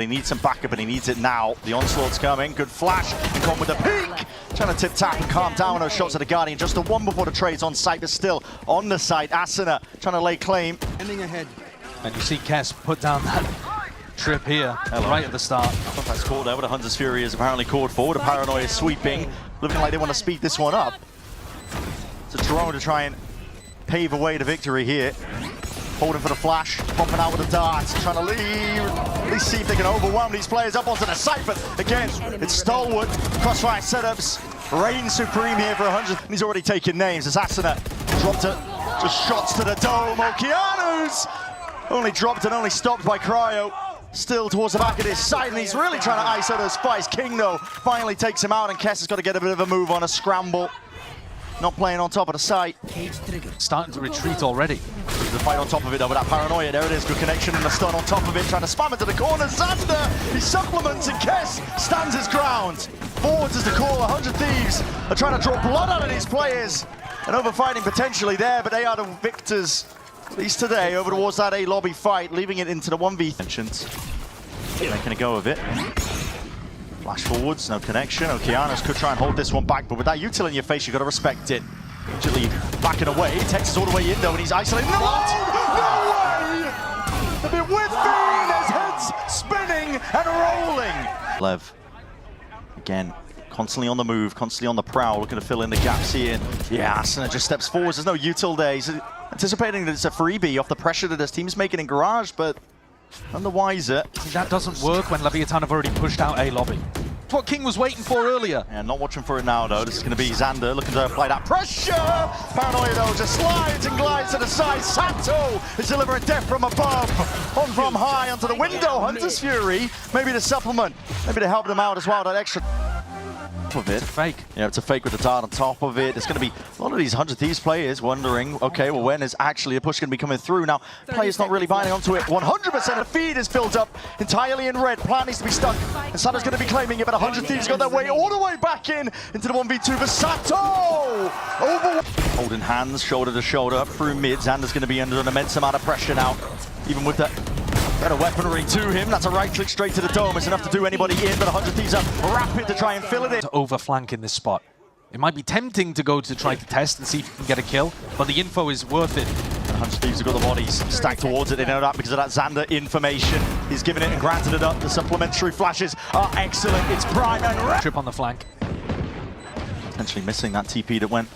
but he needs some backup and he needs it now. The onslaught's coming, good flash, and come with the peek! Trying to tip-tap and calm down those shots of the Guardian. Just the one before the trade's on site, but still on the site. Asuna trying to lay claim. Ending ahead. And you see Kess put down that trip here, right at the start. I thought that's called over. The Hunter's Fury is apparently called forward. The Paranoia is sweeping, looking like they want to speed this one up. It's a drone to try and pave away to victory here. Holding for the flash, popping out with the darts, trying to leave, at least see if they can overwhelm these players up onto the site, but again, it's stalwart, crossfire setups, reign supreme here for 100. And he's already taken names as Asuna dropped it, just shots to the dome. Okeanos only dropped and only stopped by Cryo. Still towards the back of his side, and he's really trying to ISO those spies. King, though, finally takes him out, and Kess has got to get a bit of a move on a scramble. Not playing on top of the site. Starting to retreat already. The fight on top of it, though, with that Paranoia. There it is, good connection, and the stun on top of it, trying to spam into the corner. Xander, he supplements, and Kess stands his ground. Forwards is the call. 100Thies are trying to draw blood out of these players. And overfighting potentially there, but they are the victors, at least today, over towards that A lobby fight, leaving it into the 1v. Making a go of it. Flash forwards, no connection. Okeanos could try and hold this one back, but with that util in your face, you've got to respect it. Usually backing away, Texas all the way in though, and he's isolated. No! No way! A bit with Fiend, his head's spinning and rolling. Lev, again, constantly on the move, constantly on the prowl, looking to fill in the gaps here. Yeah, Asuna just steps forwards, there's no util there. He's anticipating that it's a freebie off the pressure that his team's making in Garage, but none the wiser. That doesn't work when Leviathan have already pushed out A lobby. That's what King was waiting for earlier. Yeah, not watching for it now though. This is going to be Xander looking to apply that pressure. Paranoia though just slides and glides to the side. Sato is delivering death from above. On from high onto the window. Hunter's Fury, maybe to supplement, maybe to help them out as well. That extra of it. It's a fake. Yeah, it's a fake with the dart on top of it. There's going to be a lot of these 100Thies players wondering, okay, well, when is actually a push going to be coming through? Now, players not really binding onto it. 100% of feed is filled up entirely in red. Plan needs to be stuck. And Sato's going to be claiming it, but 100Thies got their way all the way back into the 1v2 for Sato! Holding hands, shoulder to shoulder, up through mid. Xander's going to be under an immense amount of pressure now, even with the better weaponry to him. That's a right click straight to the dome. It's enough to do anybody in, but 100Thies are rapid to try and fill it in. To overflank in this spot. It might be tempting to go to try to test and see if you can get a kill, but the info is worth it. 100Thies have got the bodies stacked towards it. They know that because of that Xander information. He's given it and granted it up. The supplementary flashes are excellent. It's prime and Trip on the flank. Potentially missing that TP that went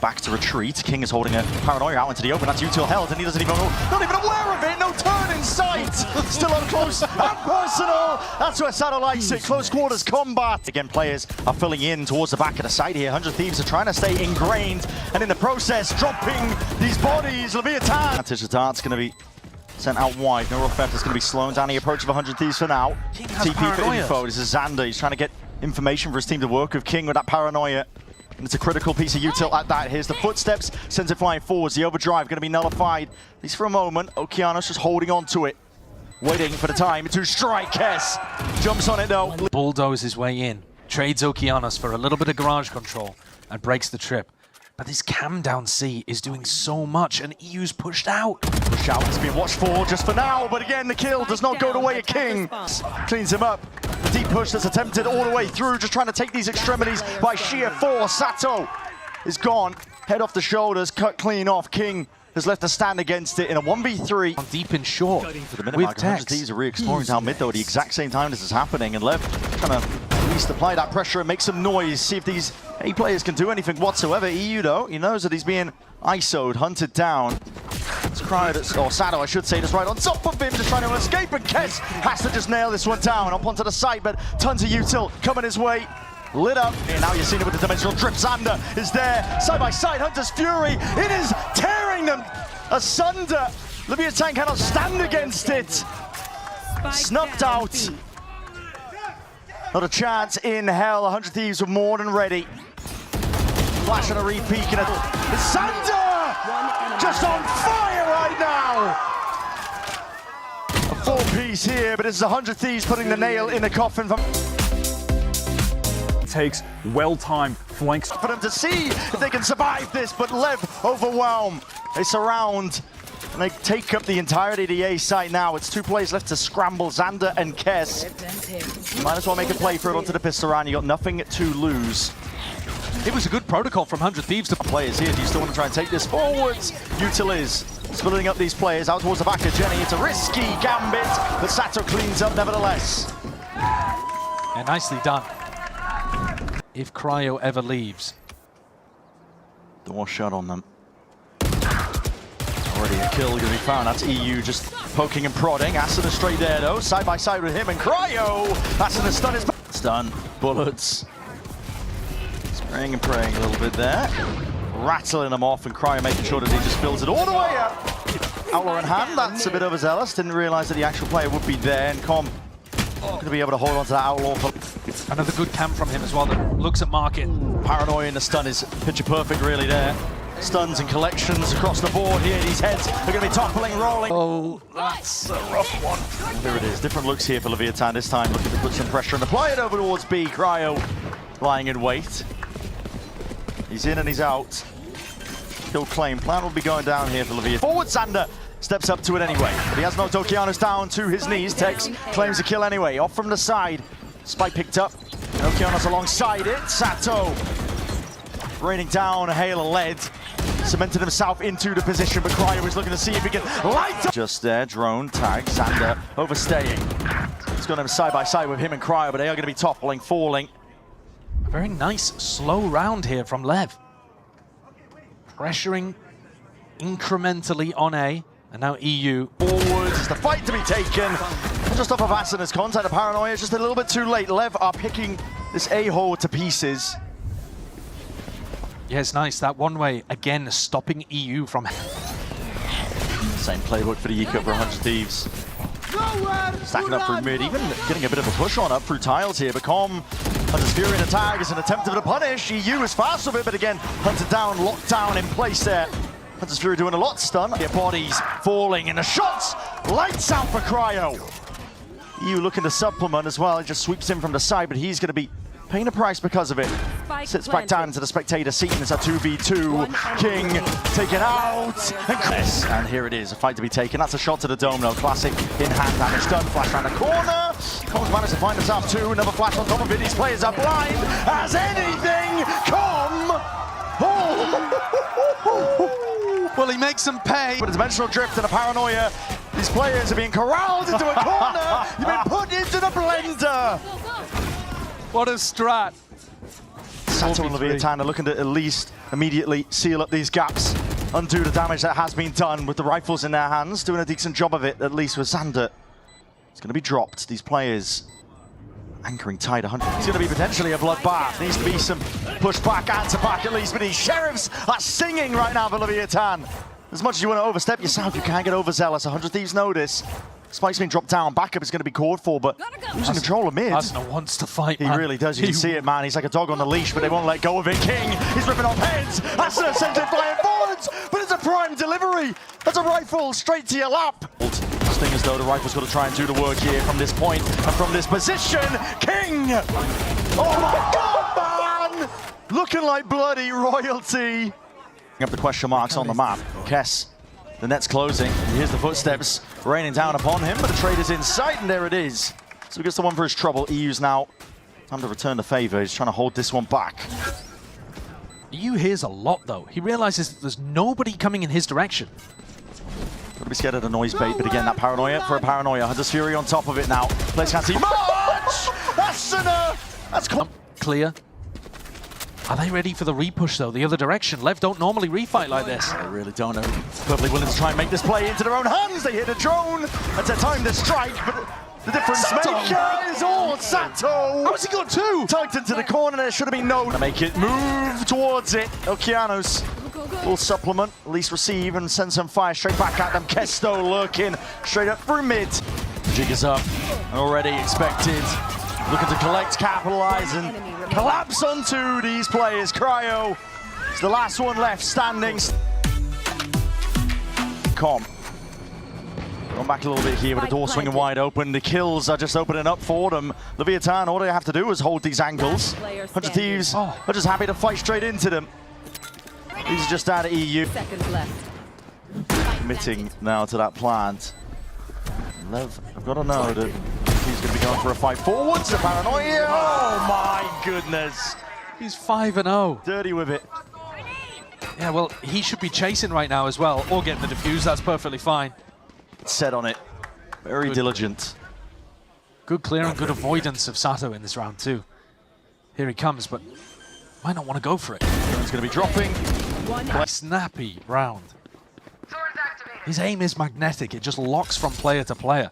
back to retreat. King is holding a Paranoia out into the open. That's util held, and he doesn't even know, not even aware of it. No turn in sight. Still up close and personal. That's where Sato likes it. Close quarters combat. Again, players are filling in towards the back of the site here. 100Thieves are trying to stay ingrained, and in the process, dropping these bodies. Leviathan. The dart's going to be sent out wide. No real theft. It's going to be slowing down the approach of 100Thieves for now. TP for info. This is Xander. He's trying to get information for his team to work with King with that Paranoia. And it's a critical piece of util at that. Here's the footsteps, sends it flying forwards. The overdrive going to be nullified, at least for a moment. Okeanos just holding on to it, waiting for the time to strike. Kess jumps on it though. Bulldoze his way in, trades Okeanos for a little bit of garage control, and breaks the trip. But this cam down C is doing so much, and EU's pushed out. Push out has been watched for just for now, but again, the kill does not go the way of King. Cleans him up. The deep push that's attempted all the way through, just trying to take these extremities by sheer force. Sato is gone. Head off the shoulders, cut clean off. King has left to stand against it in a 1v3. Deep and short For the minute with mark, Tex. 100Thies are re-exploring down mid though at the exact same time this is happening, and Lev trying to at least apply that pressure and make some noise, see if these A players can do anything whatsoever. EU though, he knows that he's being ISO'd, hunted down. It's Cryo, or Sato I should say, just right on top of him, just trying to escape, and Kess has to just nail this one down up onto the site, but tons of util coming his way. Lit up, and now you're seeing it with the dimensional drip. Xander is there, side by side. Hunter's Fury, it is tearing them asunder. Leviathan cannot stand against it. Snuffed out. Not a chance in hell. 100Thieves were more than ready. Flash and a re-peek, and it's Xander just on fire right now. A four-piece here, but this is 100Thieves putting the nail in the coffin. Takes well-timed flanks For them to see if they can survive this, but Lev overwhelm. They surround And they take up the entirety of the A site now. It's 2 players left to scramble, Xander and Kess. You might as well make a play for it onto the pistol round. You got nothing to lose. It was a good protocol from 100Thies to Players here, do you still want to try and take this forwards? Util is splitting up these players out towards the back of Jenny. It's a risky gambit, but Sato cleans up nevertheless. Yeah, nicely done. If Cryo ever leaves. Door shut on them. Already a kill going to be found. That's EU just poking and prodding. Asuna straight there though, side by side with him and Cryo. Asuna stun is stun. Bullets. Spraying and praying a little bit there. Rattling them off and Cryo making sure that he just fills it all the way up. Outlaw in hand, that's a bit overzealous. Didn't realize that the actual player would be there, and Com going to be able to hold on to that Outlaw. Another good camp from him as well that looks at market. Paranoia in the stun is picture perfect really there. Stuns and collections across the board here. These heads are going to be toppling, rolling. Oh, that's a rough one. There it is. Different looks here for Leviathan this time. Looking to put some pressure and apply it over towards B. Cryo lying in wait. He's in and he's out. Kill claim. Plan will be going down here for Leviathan. Forward Xander steps up to it anyway. But he has knocked Okeanos down to his knees. Tex claims a kill anyway. Off from the side. Spike picked up. Okeanos alongside it. Sato raining down a hail of lead. Cemented himself into the position, but Cryo is looking to see if he can light up. Just there, drone tag, Xander overstaying. He's got him side by side with him and Cryo, but they are going to be toppling, falling. A very nice slow round here from Lev. Pressuring incrementally on A, and now EU. Forwards, it's the fight to be taken. Just off of Asuna's contact, the Paranoia is just a little bit too late. Lev are picking this A-hole to pieces. Yeah, it's nice. That one way, again, stopping EU from... Same playbook for the E-Cup for 100Thies. Stacking up through mid, even getting a bit of a push on up through tiles here, but Com Hunter's Fury in the tag is an attempt to punish. EU is fast with it, but again, Hunter down, locked down in place there. Hunter's Fury doing a lot stun. Their bodies falling, and the shots lights out for Cryo. EU looking to supplement as well. He just sweeps in from the side, but he's going to be paying a price because of it. Sits back down into the spectator seat, and it's a 2v2. King taken out. And here it is, a fight to be taken. That's a shot to the dome, though. Classic in hand damage done. Flash around the corner. Com's managed to find himself two. Another flash on top of it. These players are blind as anything. Com! Oh. Well, he makes them pay. With a dimensional drift and a paranoia, these players are being corralled into a corner. You've been put into the blender. What a strat. Sato and Leviathan are looking to at least immediately seal up these gaps, undo the damage that has been done with the rifles in their hands, doing a decent job of it, at least with Xander. It's going to be dropped. These players anchoring tight 100. It's going to be potentially a bloodbath. Needs to be some push back, answer back at least, but these sheriffs are singing right now for Leviathan. As much as you want to overstep yourself, you can't get overzealous. 100Thies know this. Spike's been dropped down, backup is going to be called for, but losing control of mid. Asuna wants to fight, man. He really does, you can see it, man. He's like a dog on the leash, but they won't let go of it. King, he's ripping off heads. Asuna sends it flying forwards, but it's a prime delivery. That's a rifle straight to your lap. Sting as though the rifle's got to try and do the work here from this point and from this position. King! Oh my God, man! Looking like bloody royalty. Up the question marks on the map. Kess. The net's closing. Here's the footsteps raining down upon him, but the trade is in sight, and there it is. So he gets the one for his trouble. EU's now time to return the favor. He's trying to hold this one back. EU hears a lot, though. He realizes that there's nobody coming in his direction. Got to be scared of the noise bait, but again, that paranoia for a paranoia. Hunter's Fury on top of it now. Players can't see much! Asuna! That's clear. Are they ready for the repush, though? The other direction. Lev don't normally refight like this. They really don't. They're perfectly willing to try and make this play into their own hands. They hit a drone. That's a time to strike, but the difference maker is all Sato. How's he got two? Tugged into the corner. There should have been no. To make it move towards it. Okeanos will supplement, at least receive, and send some fire straight back at them. Kesto lurking straight up through mid. Jig is up. Already expected. Looking to collect, capitalize, and collapse onto these players. Cryo is the last one left standing. Com. Going back a little bit here with the door swinging wide open. The kills are just opening up for them. Leviathan, all they have to do is hold these angles. 100Thies are just happy to fight straight into them. These are just out of EU. Seconds left. committing now to that plant. Lev, I've got to know that he's going to be going for a fight forwards. The paranoia. Oh my goodness. He's 5-0. Dirty with it. Yeah, well, he should be chasing right now as well, or getting the defuse. That's perfectly fine. Set on it. Very diligent. Good clear and good avoidance of Sato in this round too. Here he comes, but might not want to go for it. He's going to be dropping. Snappy round. His aim is magnetic. It just locks from player to player.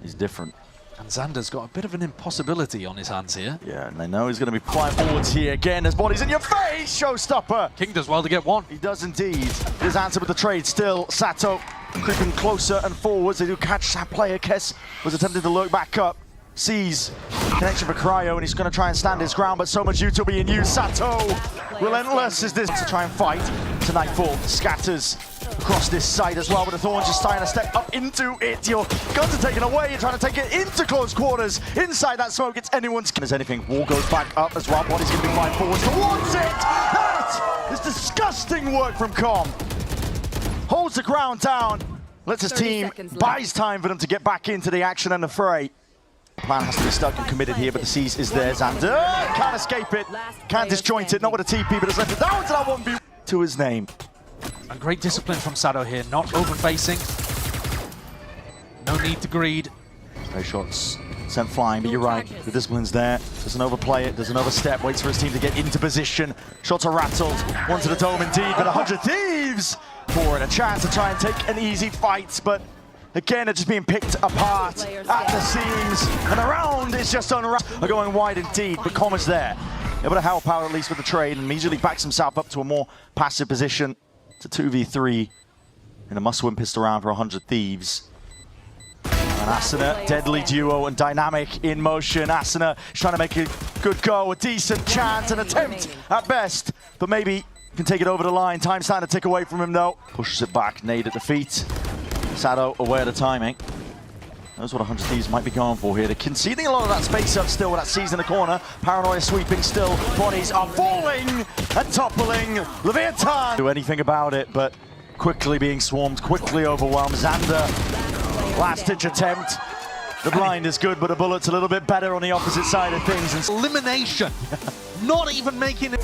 He's different. And Xander's got a bit of an impossibility on his hands here. Yeah, and they know he's going to be flying forwards here again. His body's in your face, showstopper. King does well to get one. He does indeed. His answer with the trade still. Sato creeping closer and forwards. They do catch that player. Kess was attempting to lurk back up. Sees connection for Cryo, and he's going to try and stand his ground, but so much util being used. Sato, relentless is this to try and fight to Nightfall. Scatters across this side as well, but the Thorns just trying to step up into it. Your guns are taken away. You're trying to take it into close quarters. Inside that smoke, it's anyone's. There's anything. Wall goes back up as well. Body's going to be flying forwards towards it. That is disgusting work from Com. Holds the ground down. Lets his team buys time for them to get back into the action and the fray. Plan has to be stuck and committed here, but the seize is there. Xander can't escape it, can't disjoint it, not with a TP, but has left it down to that 1v to his name. And great discipline from Sato here, not over-facing. No need to greed. Great shots sent flying, but you're right, the discipline's there. Doesn't overplay it, doesn't overstep, waits for his team to get into position. Shots are rattled, one to the dome indeed, but 100Thies for it. A chance to try and take an easy fight, but again, they're just being picked apart at the seams, and around it's just unwrapped. Are going wide indeed, but Com is there. Able to help out at least with the trade, and immediately backs himself up to a more passive position. It's a 2v3 in a must-win pistol round for 100Thies. And Asuna, deadly duo and dynamic in motion. Asuna is trying to make a good go, a decent chance, an attempt at best, but maybe can take it over the line. Time's starting to tick away from him though. Pushes it back, nade at the feet. Sato aware of the timing. Knows what 100Thies might be going for here. They're conceding a lot of that space up still with that seize in the corner. Paranoia sweeping still. Bodies are falling and toppling. Leviathan do anything about it, but quickly being swarmed, quickly overwhelmed. Xander, last ditch attempt. The blind is good, but a bullet's a little bit better on the opposite side of things. Elimination. Not even making it.